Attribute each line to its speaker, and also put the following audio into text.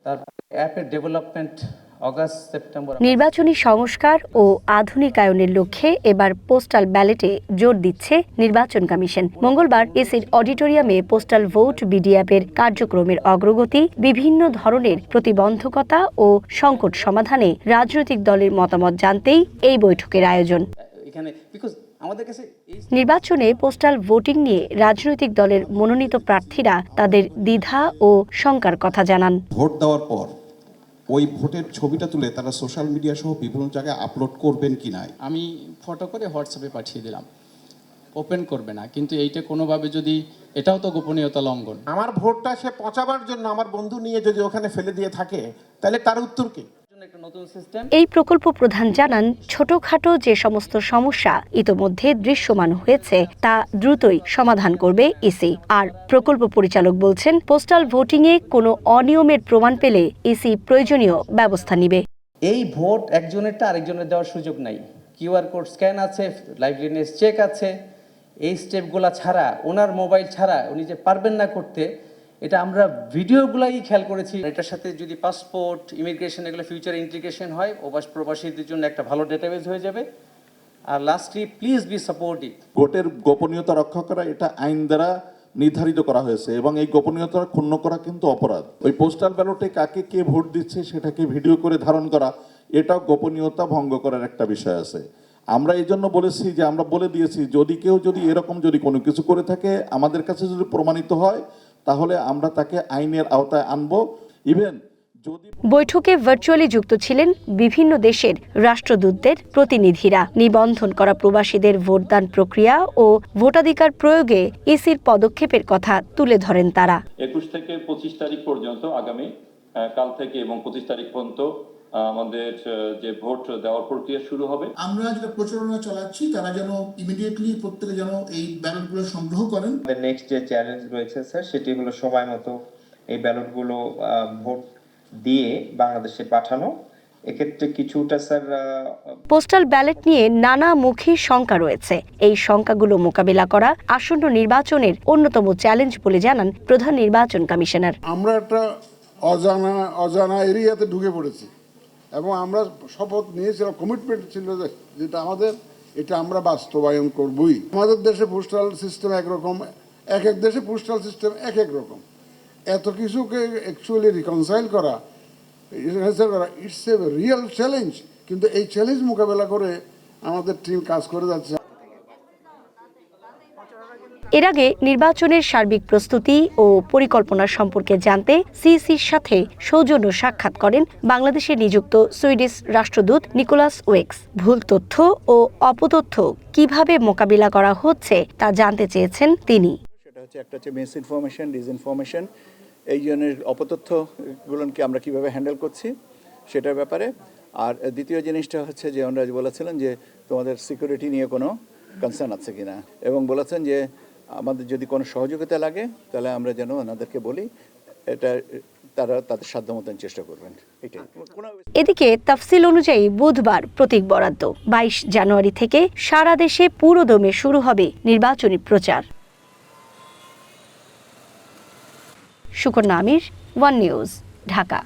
Speaker 1: অ্যাপের ডেভেলপমেন্ট
Speaker 2: নির্বাচনী সংস্কার ও আধুনিকায়নের লক্ষ্যে এবার পোস্টাল ব্যালটে জোর দিচ্ছে নির্বাচন কমিশন। মঙ্গলবার ইসির অডিটোরিয়ামে পোস্টাল ভোট বিডি অ্যাপের কার্যক্রমের অগ্রগতি, বিভিন্ন ধরনের প্রতিবন্ধকতা ও সংকট সমাধানে রাজনৈতিক দলের মতামত জানতেই এই বৈঠকের আয়োজন। নির্বাচনে পোস্টাল ভোটিং নিয়ে রাজনৈতিক দলের মনোনীত প্রার্থীরা তাদের দ্বিধা ও শঙ্কার কথা জানান।
Speaker 3: ভোট দেওয়ার পর ওই ভোটের ছবিটা তুলে তারা সোশ্যাল মিডিয়া সহ বিভিন্ন জায়গায় আপলোড করবেন কি না।
Speaker 4: আমি ফটো করে হোয়াটসঅ্যাপে পাঠিয়ে দিলাম, ওপেন করবে না, কিন্তু এইটা কোনোভাবে যদি, এটাও তো গোপনীয়তা লঙ্ঘন।
Speaker 5: আমার ভোটটা সে পচাবার জন্য আমার বন্ধু নিয়ে যদি ওখানে ফেলে দিয়ে থাকে, তাহলে তার উত্তর কি?
Speaker 2: এই প্রকল্প প্রধান জানান, ছোটখাটো যে সমস্ত সমস্যা ইতোমধ্যে দৃশ্যমান হয়েছে তা দ্রুতই সমাধান করবে ইসি। আর প্রকল্প পরিচালক বলছেন, পোস্টাল ভোটিংয়ে কোনো অনিয়মের প্রমাণ পেলে ইসি প্রয়োজনীয় ব্যবস্থা নেবে।
Speaker 1: এই ভোট একজনেরটা আরেকজনের দেওয়ার সুযোগ নাই। কিউআর কোড স্ক্যান আছে, লাইভলিনেস চেক আছে। এই স্টেপগুলা ছাড়া, ওনার মোবাইল ছাড়া উনি যে পারবেন না করতে, এটা আমরা ভিডিওগুলাই খেয়াল করেছি। এটার সাথে যদি পাসপোর্ট, ইমিগ্রেশন এগুলো ফিউচার ইন্টিগ্রেশন হয়, প্রবাসীদের জন্য একটা ভালো ডেটাবেস হয়ে যাবে। আর লাস্টলি, প্লিজ বি সাপোর্টিভ।
Speaker 3: ভোটের গোপনীয়তা রক্ষা করা এটা আইন দ্বারা নির্ধারিত করা হয়েছে এবং এই গোপনীয়তা ক্ষুণ্ণ করা কিন্তু অপরাধ। ওই পোস্টাল ব্যালটে কাকে কে ভোট দিচ্ছে সেটাকে ভিডিও করে ধারণ করা, এটাও গোপনীয়তা ভঙ্গ করার একটা বিষয় আছে। আমরা এই জন্য বলেছি যে আমরা বলে দিয়েছি, যদি কেউ এরকম কোনো কিছু করে থাকে, আমাদের কাছে যদি প্রমাণিত হয়, তাহলে আমরা তাকে আইনের আওতায় আনবো। ইভেন
Speaker 2: বৈঠকে ভার্চুয়ালি যুক্ত ছিলেন বিভিন্ন দেশের রাষ্ট্রদূতদের প্রতিনিধিরা। নিবন্ধন করা প্রবাসীদের ভোটদান প্রক্রিয়া ও ভোটাধিকার প্রয়োগে ইসির পদক্ষেপের কথা তুলে ধরেন তারা।
Speaker 6: 21 থেকে 25 তারিখ পর্যন্ত, আগামী কাল থেকে এবং 25 তারিখ পর্যন্ত আমাদের যে ভোট দেওয়ার প্রক্রিয়া শুরু হবে।
Speaker 7: আমরা যেটা প্রচারণা চালাচ্ছি, তারা যেন ইমিডিয়েটলি প্রত্যেকে যেন এই ব্যালটগুলো সংগ্রহ করেন।
Speaker 8: নেক্সট যে চ্যালেঞ্জ রয়েছে স্যার, সেটি হলো সময় মতো এই ব্যালটগুলো ভোট দিয়ে বাংলাদেশে পাঠানো। এক্ষেত্রে কিছুটা স্যার
Speaker 2: পোস্টাল ব্যালট নিয়ে নানামুখী শঙ্কা রয়েছে। এই শঙ্কাগুলো মোকাবিলা করা আসন্ন নির্বাচনের অন্যতম চ্যালেঞ্জ বলে জানান প্রধান নির্বাচন কমিশনার।
Speaker 9: আমরা একটা অজানা এরিয়াতে ঢুকে পড়েছি এবং আমরা শপথ নিয়েছিলাম, কমিটমেন্ট ছিল যেটা আমাদের, এটা আমরা বাস্তবায়ন করবই। আমাদের দেশে পোস্টাল সিস্টেম একরকম, এক এক দেশে পোস্টাল সিস্টেম এক এক রকম। এত কিছুকে অ্যাকচুয়ালি রিকনসাইল করা, ইটস এ রিয়েল চ্যালেঞ্জ। কিন্তু এই চ্যালেঞ্জ মোকাবেলা করে আমাদের টিম কাজ করে যাচ্ছে।
Speaker 2: এর আগে নির্বাচনের সার্বিক প্রস্তুতি ও পরিকল্পনা সম্পর্কে জানতে সিইসির সাথে সৌজন্য সাক্ষাৎ করেন বাংলাদেশে নিযুক্ত সুইডিশ রাষ্ট্রদূত নিকোলাস ওয়েক্স। ভুল তথ্য ও অপতথ্য কিভাবে মোকাবিলা করা হচ্ছে তা জানতে চেয়েছেন তিনি।
Speaker 10: সেটা হচ্ছে, একটা হচ্ছে মিস ইনফরমেশন, ডিসইনফরমেশন, এই জনের অপতথ্যগুলোকে আমরা কিভাবে হ্যান্ডেল করছি সেটার ব্যাপারে। আর দ্বিতীয় জিনিসটা হচ্ছে যে ওনারা বলেছিলেন যে তোমাদের সিকিউরিটি নিয়ে কোনো কনসার্ন আছে কিনা, এবং বলেছেন যে আমাদের যদি কোনো সহযোগিতা লাগে তাহলে আমরা যেন ওনাদেরকে বলি, এটা তারা তাদের সাধ্য মতন চেষ্টা করবেন।
Speaker 2: এদিকে তফসিল অনুযায়ী বুধবার প্রতীক বরাদ্দ। 22 জানুয়ারি থেকে সারা দেশে পুরোদমে শুরু হবে নির্বাচনী প্রচার। সুকন্যা আমির, ওয়ান নিউজ, ঢাকা।